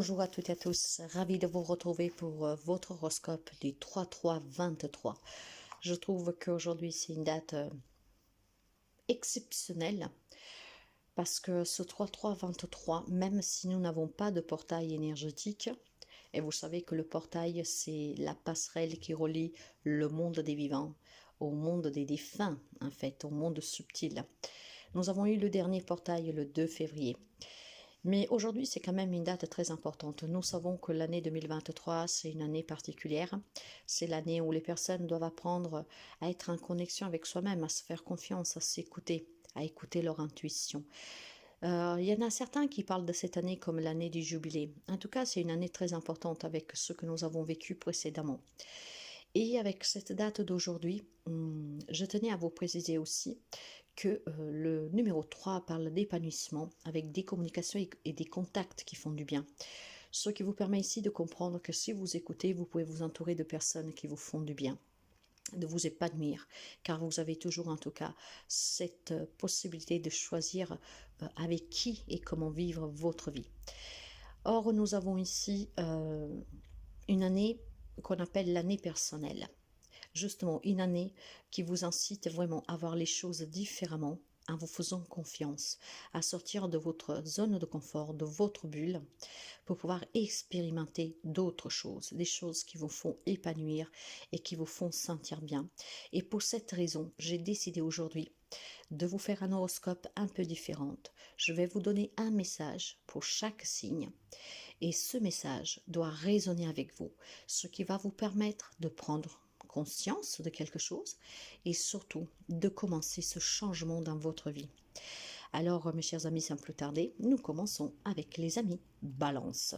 Bonjour à toutes et à tous, ravi de vous retrouver pour votre horoscope du 3-3-23. Je trouve qu'aujourd'hui c'est une date exceptionnelle parce que ce 3-3-23, même si nous n'avons pas de portail énergétique, et vous savez que le portail c'est la passerelle qui relie le monde des vivants au monde des défunts, en fait, au monde subtil. Nous avons eu le dernier portail le 2 février. Mais aujourd'hui, c'est quand même une date très importante. Nous savons que l'année 2023, c'est une année particulière. C'est l'année où les personnes doivent apprendre à être en connexion avec soi-même, à se faire confiance, à s'écouter, à écouter leur intuition. Il y en a certains qui parlent de cette année comme l'année du jubilé. En tout cas, c'est une année très importante avec ce que nous avons vécu précédemment. Et avec cette date d'aujourd'hui, je tenais à vous préciser aussi que le numéro 3 parle d'épanouissement avec des communications et des contacts qui font du bien. Ce qui vous permet ici de comprendre que si vous écoutez, vous pouvez vous entourer de personnes qui vous font du bien, de vous épanouir, car vous avez toujours en tout cas cette possibilité de choisir avec qui et comment vivre votre vie. Or, nous avons ici une année qu'on appelle l'année personnelle. Justement, une année qui vous incite vraiment à voir les choses différemment, en vous faisant confiance, à sortir de votre zone de confort, de votre bulle, pour pouvoir expérimenter d'autres choses, des choses qui vous font épanouir et qui vous font sentir bien. Et pour cette raison, j'ai décidé aujourd'hui de vous faire un horoscope un peu différent. Je vais vous donner un message pour chaque signe. Et ce message doit résonner avec vous, ce qui va vous permettre de prendre conscience de quelque chose et surtout de commencer ce changement dans votre vie. Alors, mes chers amis, sans plus tarder, nous commençons avec les amis Balance.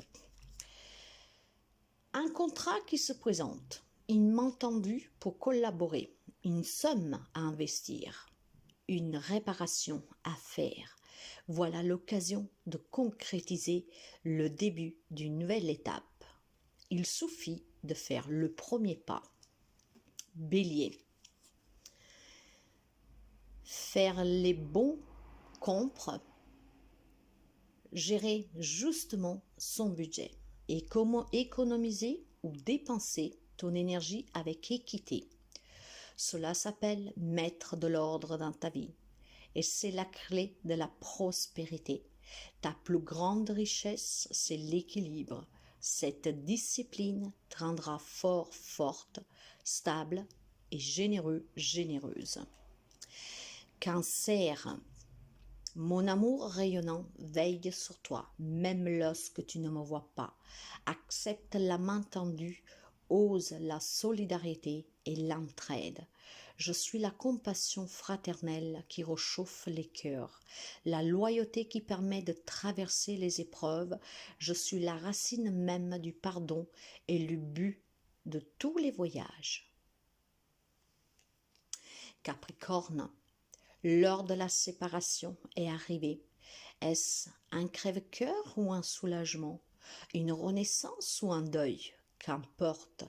Un contrat qui se présente, une main tendue pour collaborer, une somme à investir, une réparation à faire. Voilà l'occasion de concrétiser le début d'une nouvelle étape. Il suffit de faire le premier pas. Bélier. Faire les bons comptes, gérer justement son budget et comment économiser ou dépenser ton énergie avec équité. Cela s'appelle mettre de l'ordre dans ta vie et c'est la clé de la prospérité. Ta plus grande richesse, c'est l'équilibre. Cette discipline te rendra fort, forte, stable et généreuse. Cancer. Mon amour rayonnant veille sur toi, même lorsque tu ne me vois pas. Accepte la main tendue, ose la solidarité et l'entraide. Je suis la compassion fraternelle qui réchauffe les cœurs, la loyauté qui permet de traverser les épreuves. Je suis la racine même du pardon et le but de tous les voyages. Capricorne. L'heure de la séparation est arrivée. Est-ce un crève-cœur ou un soulagement, une renaissance ou un deuil? Qu'importe,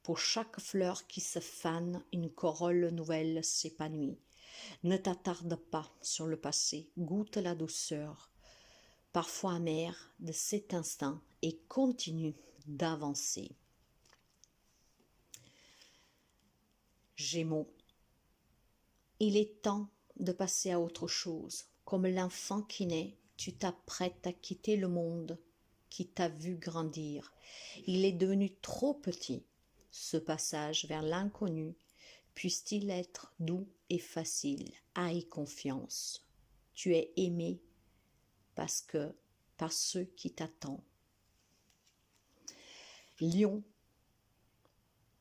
pour chaque fleur qui se fane, une corolle nouvelle s'épanouit. Ne t'attarde pas sur le passé, goûte la douceur, parfois amère, de cet instant et continue d'avancer. Gémeaux. Il est temps de passer à autre chose. Comme l'enfant qui naît, tu t'apprêtes à quitter le monde qui t'a vu grandir. Il est devenu trop petit. Ce passage vers l'inconnu puisse-t-il être doux et facile. Aie confiance. Tu es aimé par ceux qui t'attendent. Lion.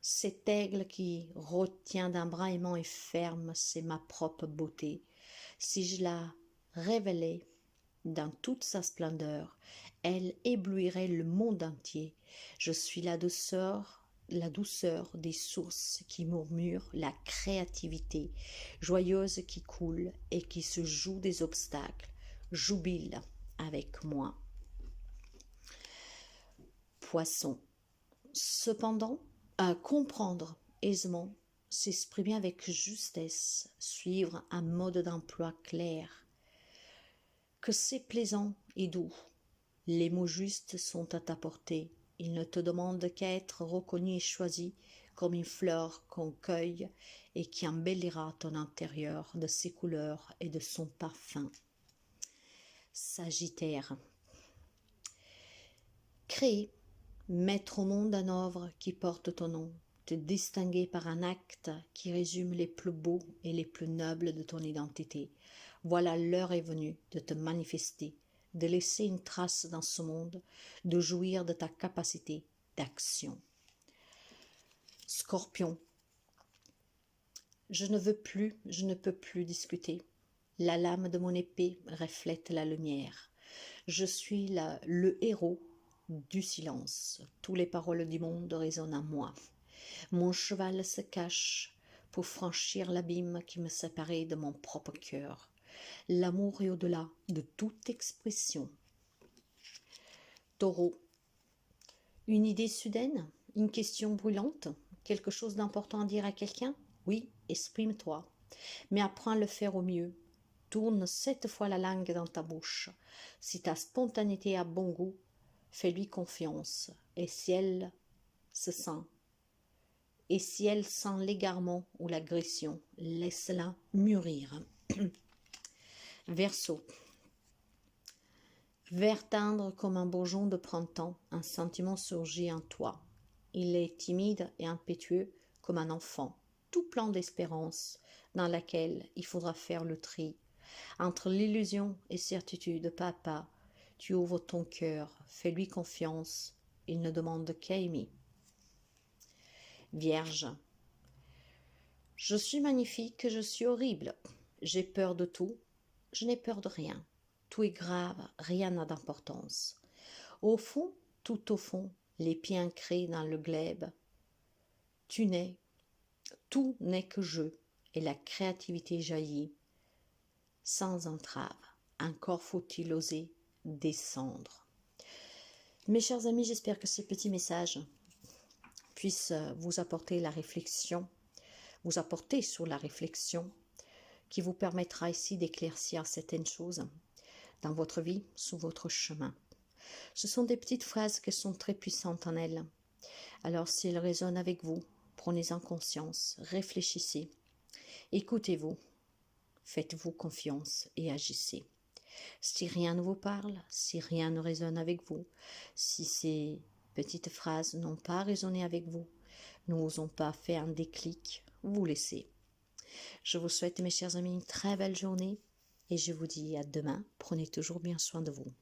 Cet aigle qui retient d'un bras aimant et ferme, c'est ma propre beauté. Si je la révélais dans toute sa splendeur, elle éblouirait le monde entier. Je suis la douceur des sources qui murmurent, la créativité joyeuse qui coule et qui se joue des obstacles. Jubile avec moi. Poisson. Cependant, à comprendre aisément, s'exprimer avec justesse, suivre un mode d'emploi clair, que c'est plaisant et doux, Les mots justes sont à ta portée. Ils ne te demandent qu'à être reconnu et choisi comme une fleur qu'on cueille et qui embellira ton intérieur de ses couleurs et de son parfum. Sagittaire. Créer, mettre au monde un œuvre qui porte ton nom, te distinguer par un acte qui résume les plus beaux et les plus nobles de ton identité. Voilà, l'heure est venue de te manifester, de laisser une trace dans ce monde, de jouir de ta capacité d'action. Scorpion. Je ne peux plus discuter. La lame de mon épée reflète la lumière. Je suis le héros du silence. Toutes les paroles du monde résonnent en moi. Mon cheval se cache pour franchir l'abîme qui me séparait de mon propre cœur. L'amour est au-delà de toute expression. Taureau. Une idée soudaine, une question brûlante, quelque chose d'important à dire à quelqu'un? Oui, exprime-toi, mais apprends à le faire au mieux. Tourne 7 fois la langue dans ta bouche. Si ta spontanéité a bon goût, fais-lui confiance. Et si elle sent l'égarement ou l'agression, laisse-la mûrir. Verseau. Vert tendre comme un bourgeon de printemps, un sentiment surgit en toi. Il est timide et impétueux comme un enfant, tout plein d'espérance, dans laquelle il faudra faire le tri. Entre l'illusion et certitude, pas à pas, tu ouvres ton cœur, fais-lui confiance, il ne demande qu'à aimer. Vierge. Je suis magnifique, je suis horrible. J'ai peur de tout, je n'ai peur de rien. Tout est grave, rien n'a d'importance. Au fond, tout au fond, les pieds ancrés dans le glaive, tout n'est que jeu, et la créativité jaillit sans entrave. Encore faut-il oser descendre. Mes chers amis, j'espère que ces petits messages puissent vous apporter la réflexion, vous apporter sur la réflexion qui vous permettra ici d'éclaircir certaines choses dans votre vie, sur votre chemin. Ce sont des petites phrases qui sont très puissantes en elles. Alors, si elles résonnent avec vous, prenez-en conscience, réfléchissez, écoutez-vous, faites-vous confiance et agissez. Si rien ne vous parle, si rien ne résonne avec vous, si ces petites phrases n'ont pas résonné avec vous, ne vous ont pas fait un déclic, vous laissez. Je vous souhaite, mes chers amis, une très belle journée et je vous dis à demain. Prenez toujours bien soin de vous.